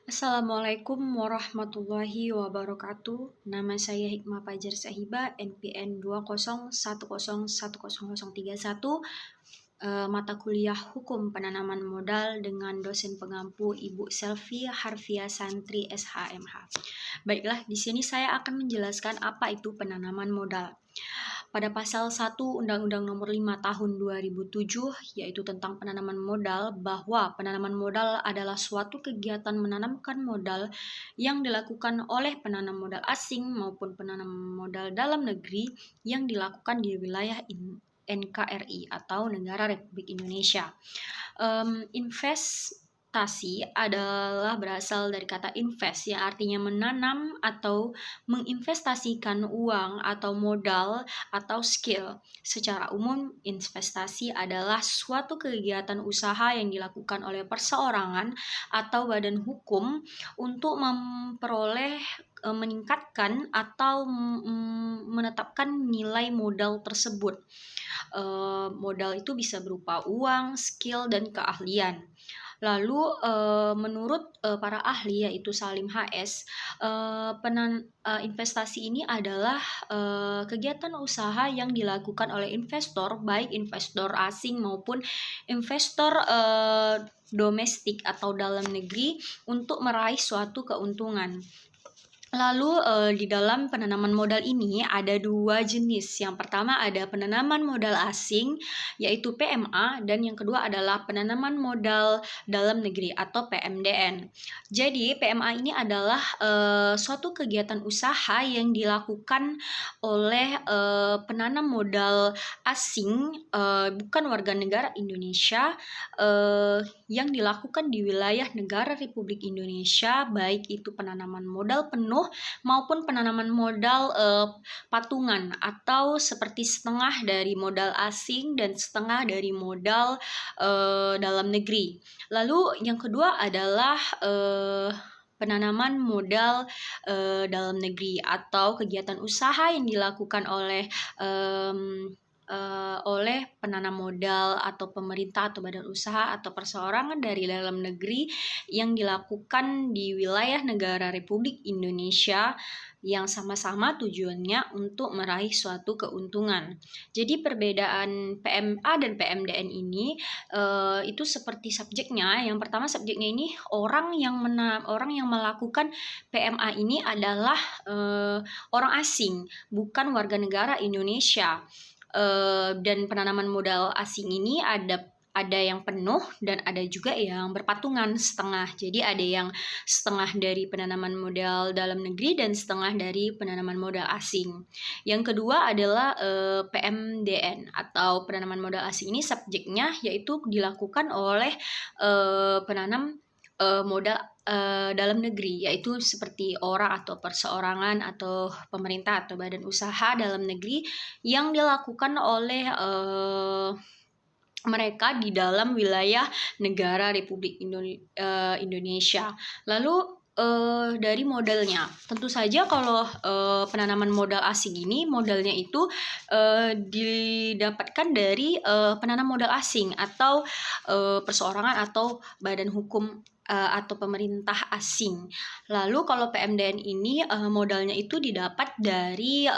Assalamualaikum warahmatullahi wabarakatuh. Nama saya Hikmah Fajar Sahiba, NPM 201010031, mata kuliah Hukum Penanaman Modal dengan dosen pengampu Ibu Selvi Harfiah Santri SHMH. Baiklah, di sini saya akan menjelaskan apa itu penanaman modal. Pada pasal 1 Undang-Undang Nomor 5 Tahun 2007, yaitu tentang penanaman modal, bahwa penanaman modal adalah suatu kegiatan menanamkan modal yang dilakukan oleh penanam modal asing maupun penanam modal dalam negeri yang dilakukan di wilayah NKRI atau Negara Republik Indonesia. Investasi adalah berasal dari kata invest, yang artinya menanam atau menginvestasikan uang atau modal atau skill. Secara umum, investasi adalah suatu kegiatan usaha yang dilakukan oleh perseorangan atau badan hukum untuk memperoleh, meningkatkan atau menetapkan nilai modal tersebut. Modal itu bisa berupa uang, skill, dan keahlian. Lalu menurut para ahli, yaitu Salim HS, investasi ini adalah kegiatan usaha yang dilakukan oleh investor, baik investor asing maupun investor domestik atau dalam negeri, untuk meraih suatu keuntungan. Lalu di dalam penanaman modal ini ada dua jenis. Yang pertama ada penanaman modal asing, yaitu PMA, dan yang kedua adalah penanaman modal dalam negeri atau PMDN. Jadi PMA ini adalah suatu kegiatan usaha yang dilakukan oleh penanam modal asing, bukan warga negara Indonesia, yang dilakukan di wilayah negara Republik Indonesia, baik itu penanaman modal penuh maupun penanaman modal patungan, atau seperti setengah dari modal asing dan setengah dari modal dalam negeri. Lalu yang kedua adalah penanaman modal dalam negeri atau kegiatan usaha yang dilakukan oleh penanam modal atau pemerintah atau badan usaha atau perseorangan dari dalam negeri yang dilakukan di wilayah negara Republik Indonesia, yang sama-sama tujuannya untuk meraih suatu keuntungan. Jadi perbedaan PMA dan PMDN ini itu seperti subjeknya. Yang pertama, subjeknya ini orang yang melakukan PMA ini adalah orang asing, bukan warga negara Indonesia. Dan penanaman modal asing ini ada yang penuh dan ada juga yang berpatungan setengah. Jadi ada yang setengah dari penanaman modal dalam negeri dan setengah dari penanaman modal asing. Yang kedua adalah PMDN atau penanaman modal asing. Ini subjeknya yaitu dilakukan oleh penanam modal dalam negeri, yaitu seperti orang atau perseorangan atau pemerintah atau badan usaha dalam negeri yang dilakukan oleh mereka di dalam wilayah negara Republik Indonesia. Lalu dari modalnya, tentu saja kalau penanaman modal asing ini modalnya itu didapatkan dari penanam modal asing atau perseorangan atau badan hukum atau pemerintah asing. Lalu kalau PMDN ini modalnya itu didapat dari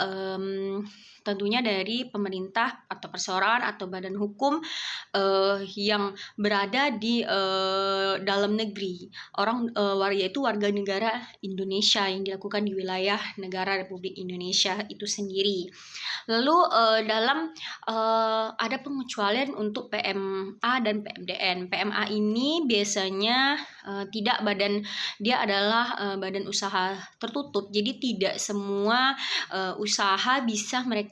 tentunya dari pemerintah atau perseorangan atau badan hukum yang berada di dalam negeri. Yaitu warga negara Indonesia yang dilakukan di wilayah negara Republik Indonesia itu sendiri. Lalu dalam ada pengecualian untuk PMA dan PMDN. PMA ini biasanya dia adalah badan usaha tertutup. Jadi tidak semua usaha bisa mereka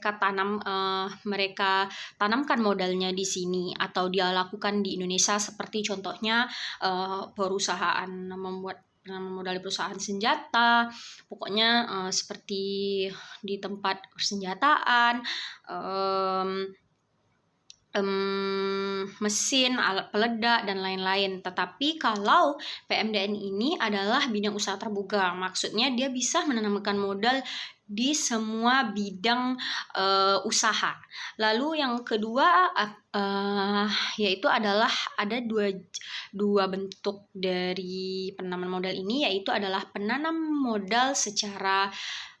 tanamkan modalnya di sini atau dia lakukan di Indonesia, seperti contohnya perusahaan membuat modal perusahaan senjata, pokoknya seperti di tempat persenjataan, mesin, alat peledak, dan lain-lain. Tetapi kalau PMDN ini adalah bidang usaha terbuka, maksudnya dia bisa menanamkan modal di semua bidang usaha. Lalu yang kedua yaitu adalah ada dua bentuk dari penanaman modal ini, yaitu adalah penanam modal secara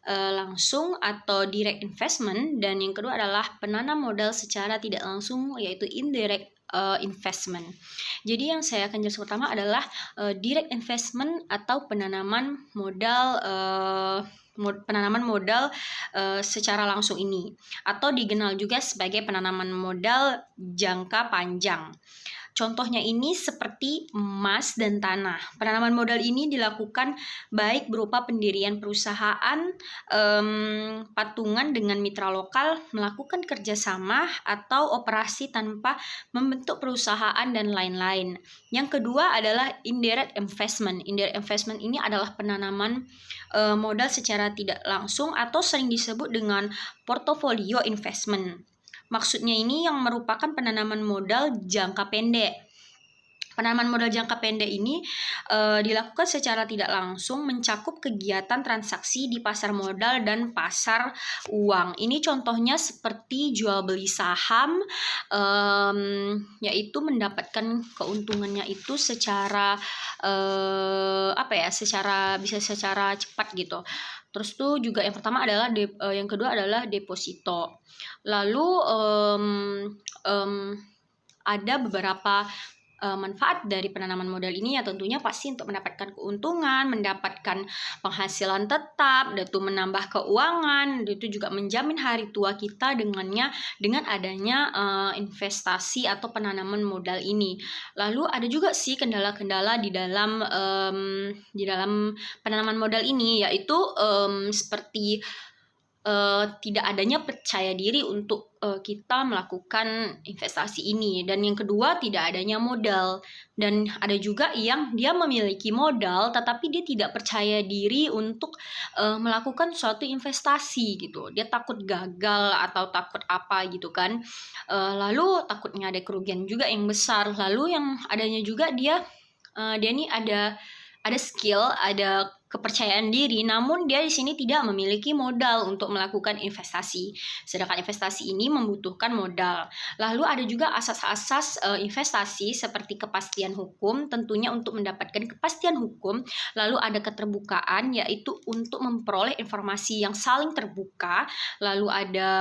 langsung atau direct investment, dan yang kedua adalah penanam modal secara tidak langsung, yaitu indirect investment. Jadi yang saya akan jelaskan pertama adalah direct investment atau penanaman modal secara langsung ini, atau dikenal juga sebagai penanaman modal jangka panjang. Contohnya ini seperti emas dan tanah. Penanaman modal ini dilakukan baik berupa pendirian perusahaan, patungan dengan mitra lokal, melakukan kerjasama, atau operasi tanpa membentuk perusahaan, dan lain-lain. Yang kedua adalah indirect investment. Indirect investment ini adalah penanaman modal secara tidak langsung atau sering disebut dengan portfolio investment. Maksudnya ini yang merupakan penanaman modal jangka pendek. Penanaman modal jangka pendek ini dilakukan secara tidak langsung, mencakup kegiatan transaksi di pasar modal dan pasar uang. Ini contohnya seperti jual beli saham, yaitu mendapatkan keuntungannya itu secara secara cepat gitu. Terus tuh juga yang pertama adalah yang kedua adalah deposito. Lalu ada beberapa manfaat dari penanaman modal ini, ya tentunya pasti untuk mendapatkan keuntungan, mendapatkan penghasilan tetap, dan itu menambah keuangan, dan itu juga menjamin hari tua kita dengan adanya investasi atau penanaman modal ini. Lalu ada juga sih kendala-kendala di dalam penanaman modal ini, yaitu seperti tidak adanya percaya diri untuk kita melakukan investasi ini, dan yang kedua tidak adanya modal. Dan ada juga yang dia memiliki modal tetapi dia tidak percaya diri untuk melakukan suatu investasi gitu. Dia takut gagal atau takut apa gitu kan. Lalu takutnya ada kerugian juga yang besar. Lalu yang adanya juga dia nih ada skill, ada kepercayaan diri, namun dia di sini tidak memiliki modal untuk melakukan investasi. Sedangkan investasi ini membutuhkan modal. Lalu ada juga asas-asas investasi seperti kepastian hukum, tentunya untuk mendapatkan kepastian hukum. Lalu ada keterbukaan, yaitu untuk memperoleh informasi yang saling terbuka. Lalu ada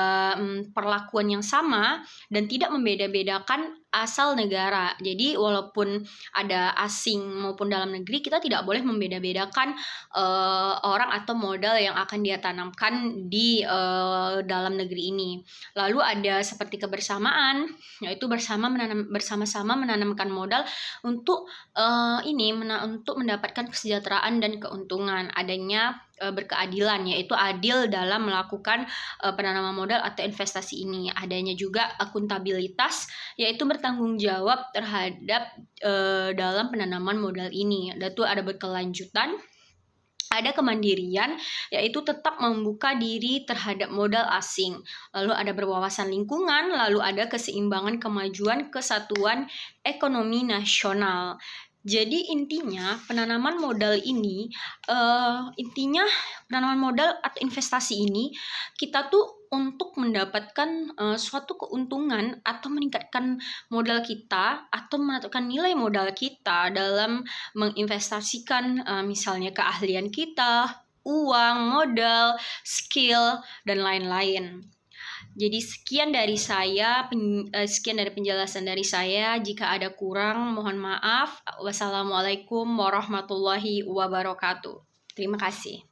perlakuan yang sama dan tidak membeda-bedakan asal negara. Jadi walaupun ada asing maupun dalam negeri, kita tidak boleh membeda-bedakan orang atau modal yang akan dia tanamkan di dalam negeri ini. Lalu ada seperti kebersamaan, yaitu bersama-sama menanamkan modal untuk untuk mendapatkan kesejahteraan dan keuntungan. Adanya berkeadilan, yaitu adil dalam melakukan penanaman modal atau investasi ini. Adanya juga akuntabilitas, yaitu bertanggung jawab terhadap dalam penanaman modal ini. Dan itu ada berkelanjutan. Ada kemandirian, yaitu tetap membuka diri terhadap modal asing. Lalu ada berwawasan lingkungan, lalu ada keseimbangan kemajuan kesatuan ekonomi nasional. Jadi intinya penanaman modal atau investasi ini kita tuh untuk mendapatkan suatu keuntungan atau meningkatkan modal kita atau menentukan nilai modal kita dalam menginvestasikan misalnya keahlian kita, uang, modal, skill, dan lain-lain. Jadi sekian dari penjelasan dari saya. Jika ada kurang, mohon maaf. Wassalamualaikum warahmatullahi wabarakatuh. Terima kasih.